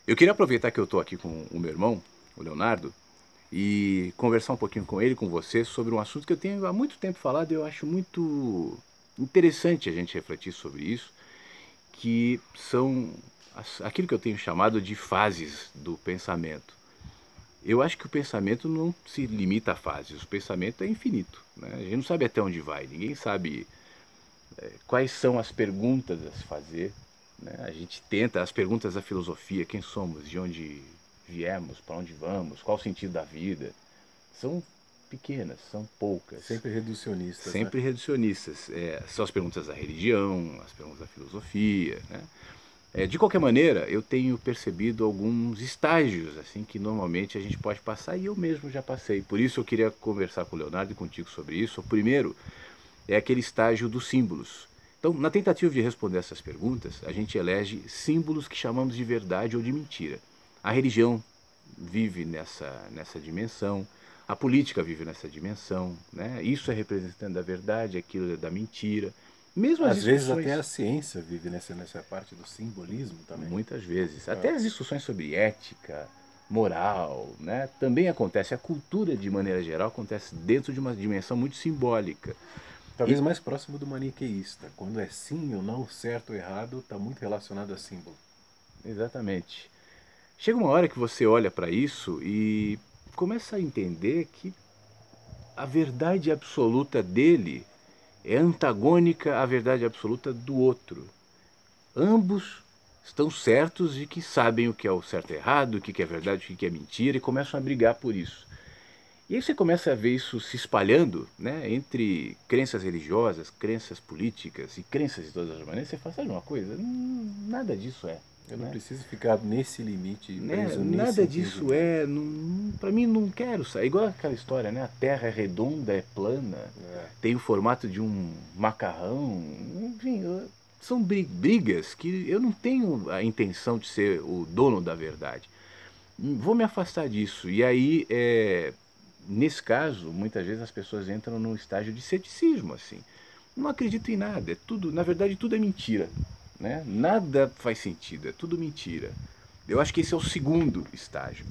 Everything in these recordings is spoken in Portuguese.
Eu queria aproveitar que eu estou aqui com o meu irmão, o Leonardo, e conversar um pouquinho com ele, com você, sobre um assunto que eu tenho há muito tempo falado e eu acho muito interessante a gente refletir sobre isso, que são aquilo que eu tenho chamado de fases do pensamento. Eu acho que o pensamento não se limita a fases, o pensamento é infinito, né? A gente não sabe até onde vai, ninguém sabe quais são as perguntas a se fazer, né? A gente tenta, as perguntas da filosofia, quem somos, de onde viemos, para onde vamos, qual o sentido da vida, são pequenas, são poucas, Sempre reducionistas, né? sempre reducionistas. São as perguntas da religião, as perguntas da filosofia, né? De qualquer maneira, eu tenho percebido alguns estágios assim que normalmente a gente pode passar e eu mesmo já passei. Por isso eu queria conversar com o Leonardo e contigo sobre isso. O primeiro é aquele estágio dos símbolos. Então, na tentativa de responder essas perguntas, a gente elege símbolos que chamamos de verdade ou de mentira. A religião vive nessa dimensão, a política vive nessa dimensão, né? Isso é representante da verdade, aquilo é da mentira. Mesmo as Às vezes até discussões, a ciência vive nessa parte do simbolismo também. muitas vezes, Ah, até as discussões sobre ética, moral, né? Também acontece. A cultura, de maneira geral, acontece dentro de uma dimensão muito simbólica. talvez E mais próximo do maniqueísta. Quando é sim ou não, certo ou errado, está muito relacionado a símbolo. exatamente. Chega uma hora que você olha para isso e começa a entender que a verdade absoluta dele é antagônica à verdade absoluta do outro. Ambos estão certos de que sabem o que é o certo e errado, o que é verdade, o que é mentira, e começam a brigar por isso. E aí você começa a ver isso se espalhando, né, entre crenças religiosas, crenças políticas e crenças de todas as maneiras. Você fala, sabe uma coisa? Nada disso é. Eu não Né? preciso ficar nesse limite, Né? preso nesse Nada disso entendimento. é, para mim não quero sair. Igual aquela história, né? A Terra é redonda, é plana, É. tem o formato de um macarrão, enfim, são brigas que eu não tenho a intenção de ser o dono da verdade. Vou me afastar disso. E aí, nesse caso, muitas vezes as pessoas entram num estágio de ceticismo, assim. Não acredito em nada, é tudo, na verdade, tudo é mentira, né? Nada faz sentido, é tudo mentira. Eu acho que esse é o segundo estágio.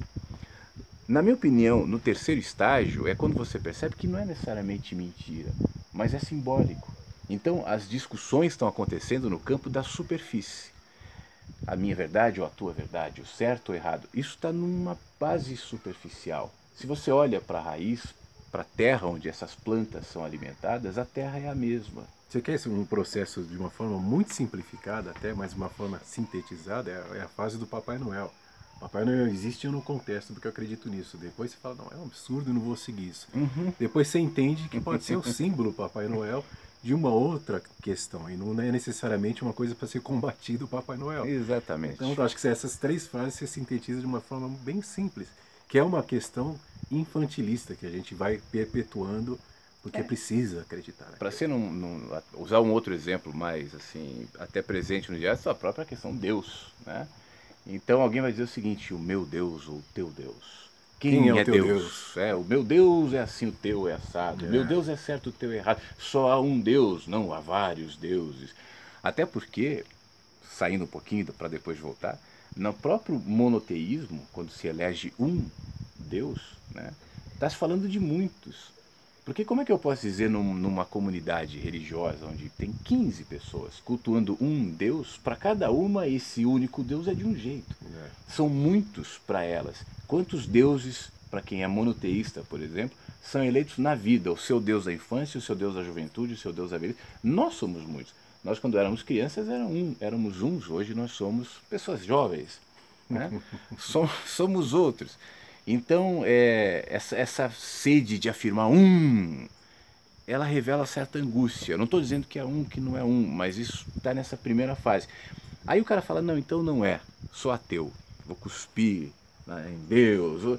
Na minha opinião, no terceiro estágio é quando você percebe que não é necessariamente mentira, mas é simbólico. Então, as discussões estão acontecendo no campo da superfície. A minha verdade ou a tua verdade, o certo ou errado, isso está numa base superficial. Se você olha para a raiz, para a terra onde essas plantas são alimentadas, a terra é a mesma. Você quer um processo de uma forma muito simplificada, até, mas uma forma sintetizada, é a fase do Papai Noel. Papai Noel existe e eu não contesto porque eu acredito nisso. Depois você fala, não, é um absurdo, eu não vou seguir isso. Depois você entende que pode ser o símbolo Papai Noel de uma outra questão, e não é necessariamente uma coisa para ser combatido o Papai Noel. Então, Exatamente. eu acho que essas três frases se sintetiza de uma forma bem simples, que é uma questão infantilista que a gente vai perpetuando porque precisa acreditar Para naquilo. você usar um outro exemplo mais assim, até presente no dia, é a própria questão Deus, né? Então alguém vai dizer o seguinte: o meu Deus ou o teu Deus. Quem é Quem o é teu Deus? Deus? O meu Deus é assim, o teu é assado. O meu É. Deus é certo, o teu é errado. Só há um Deus, não há vários deuses. Até porque, saindo um pouquinho para depois voltar, no próprio monoteísmo, quando se elege um Deus, né, está se falando de muitos. Porque como é que eu posso dizer numa comunidade religiosa onde tem 15 pessoas cultuando um Deus, para cada uma esse único Deus é de um jeito. É. São muitos para elas. Quantos deuses, para quem é monoteísta, por exemplo, são eleitos na vida? O seu Deus da infância, o seu Deus da juventude, o seu Deus da velhice. Nós somos muitos. Nós, quando éramos crianças, éramos uns. Hoje nós somos pessoas jovens. Né? Somos outros. Então, essa sede de afirmar ela revela certa angústia. Eu não estou dizendo que é um, que não é um, mas isso está nessa primeira fase. Aí o cara fala, não, então não é, sou ateu, vou cuspir, né, em Deus,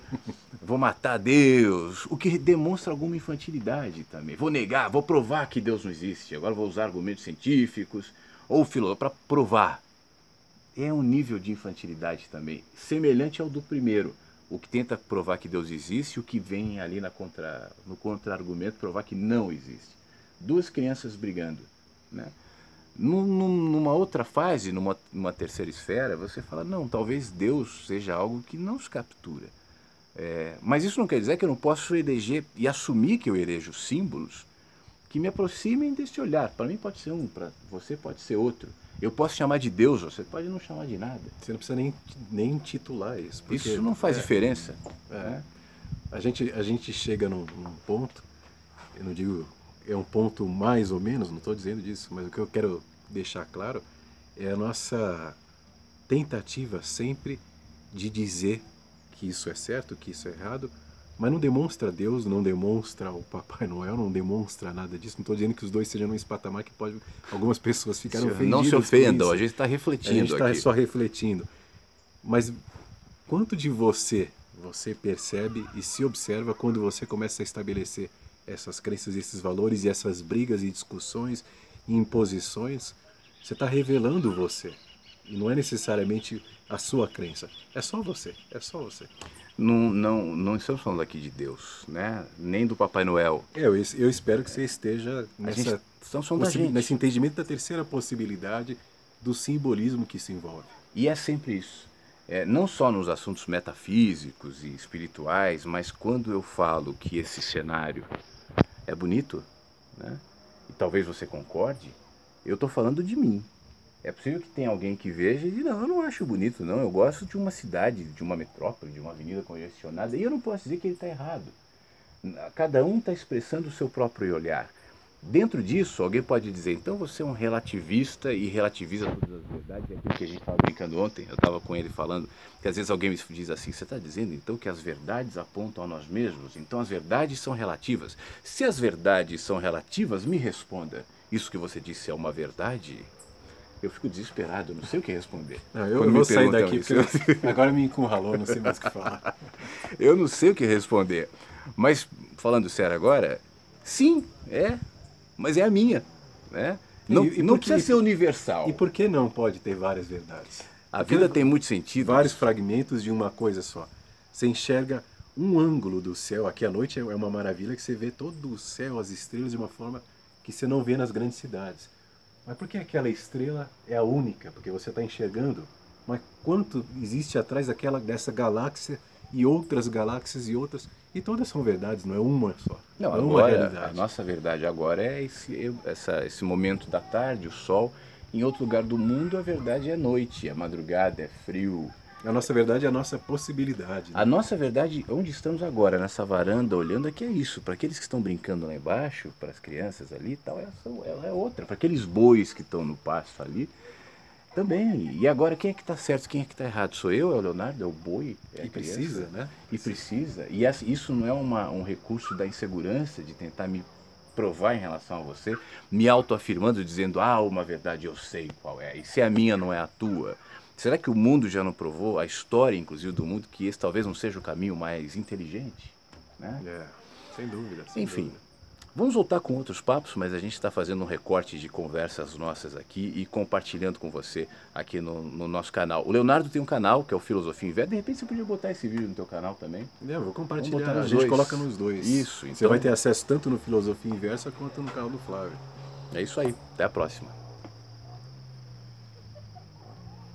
vou matar Deus, o que demonstra alguma infantilidade também. Vou negar, vou provar que Deus não existe, agora vou usar argumentos científicos ou filosóficos para provar. É um nível de infantilidade também, semelhante ao do primeiro. O que tenta provar que Deus existe e o que vem ali no contra-argumento provar que não existe. Duas crianças brigando. Né? Numa outra fase, numa terceira esfera, você fala, não, talvez Deus seja algo que não nos captura. Mas isso não quer dizer que eu não posso eleger e assumir que eu elejo símbolos que me aproximem desse olhar. Para mim pode ser um, para você pode ser outro. Eu posso chamar de Deus, você pode não chamar de nada. Você não precisa nem intitular isso. Porque, isso não faz diferença. Né? A gente chega num ponto, eu não digo, é um ponto mais ou menos, não estou dizendo disso, mas o que eu quero deixar claro é a nossa tentativa sempre de dizer que isso é certo, que isso é errado, mas não demonstra Deus, não demonstra o Papai Noel, não demonstra nada disso. Não estou dizendo que os dois sejam num patamar que pode algumas pessoas ficaram ofendidas. Não se ofendam, a gente está refletindo aqui. A gente está só refletindo. Mas quanto de você percebe e se observa quando você começa a estabelecer essas crenças, esses valores e essas brigas e discussões e imposições? Você está revelando você. E não é necessariamente a sua crença. É só você. É só você. Não estamos falando aqui de Deus, né? Nem do Papai Noel. Eu espero que você esteja nesse entendimento da terceira possibilidade do simbolismo que se envolve. E é sempre isso. Não só nos assuntos metafísicos e espirituais, mas quando eu falo que esse cenário é bonito, né? E talvez você concorde, eu estou falando de mim. É possível que tenha alguém que veja e diga, não, eu não acho bonito, não. Eu gosto de uma cidade, de uma metrópole, de uma avenida congestionada. E eu não posso dizer que ele está errado. Cada um está expressando o seu próprio olhar. Dentro disso, alguém pode dizer, então você é um relativista e relativiza todas as verdades. É aquilo que a gente estava brincando ontem, eu estava com ele falando, que às vezes alguém me diz assim, você está dizendo então que as verdades apontam a nós mesmos? Então as verdades são relativas. Se as verdades são relativas, me responda, isso que você disse é uma verdade? Eu fico desesperado, não sei o que responder. Não, eu vou sair daqui, porque agora me encurralou, não sei mais o que falar. Eu não sei o que responder. Mas, falando sério agora, sim, mas é a minha. Né? Não precisa ser universal. E por que não pode ter várias verdades? A vida tem muito sentido. Vários fragmentos de uma coisa só. Você enxerga um ângulo do céu. Aqui à noite é uma maravilha que você vê todo o céu, as estrelas, de uma forma que você não vê nas grandes cidades. Mas por que aquela estrela é a única? Porque você está enxergando, mas quanto existe atrás dessa galáxia e outras galáxias e outras, e todas são verdades, não é uma só. Não, é uma realidade. A nossa verdade agora é esse momento da tarde, o sol. Em outro lugar do mundo a verdade é noite, é madrugada, é frio. A nossa verdade é a nossa possibilidade. Né? A nossa verdade, onde estamos agora, nessa varanda, olhando aqui, é isso. Para aqueles que estão brincando lá embaixo, para as crianças ali e tal, ela é outra. Para aqueles bois que estão no pasto ali, também. E agora, quem é que está certo, quem é que está errado? Sou eu, é o Leonardo, é o boi, é a criança. Precisa, né? E precisa. E isso não é um recurso da insegurança, de tentar me provar em relação a você, me autoafirmando, dizendo, uma verdade eu sei qual é, e se a minha não é a tua. Será que o mundo já não provou, a história inclusive do mundo, que esse talvez não seja o caminho mais inteligente? Né? Sem dúvida. Enfim, vamos voltar com outros papos, mas a gente está fazendo um recorte de conversas nossas aqui e compartilhando com você aqui no nosso canal. O Leonardo tem um canal, que é o Filosofia Inversa. De repente você podia botar esse vídeo no teu canal também. Eu vou compartilhar, a gente coloca nos dois. Isso. Então, você vai ter acesso tanto no Filosofia Inversa quanto no canal do Flávio. É isso aí, até a próxima.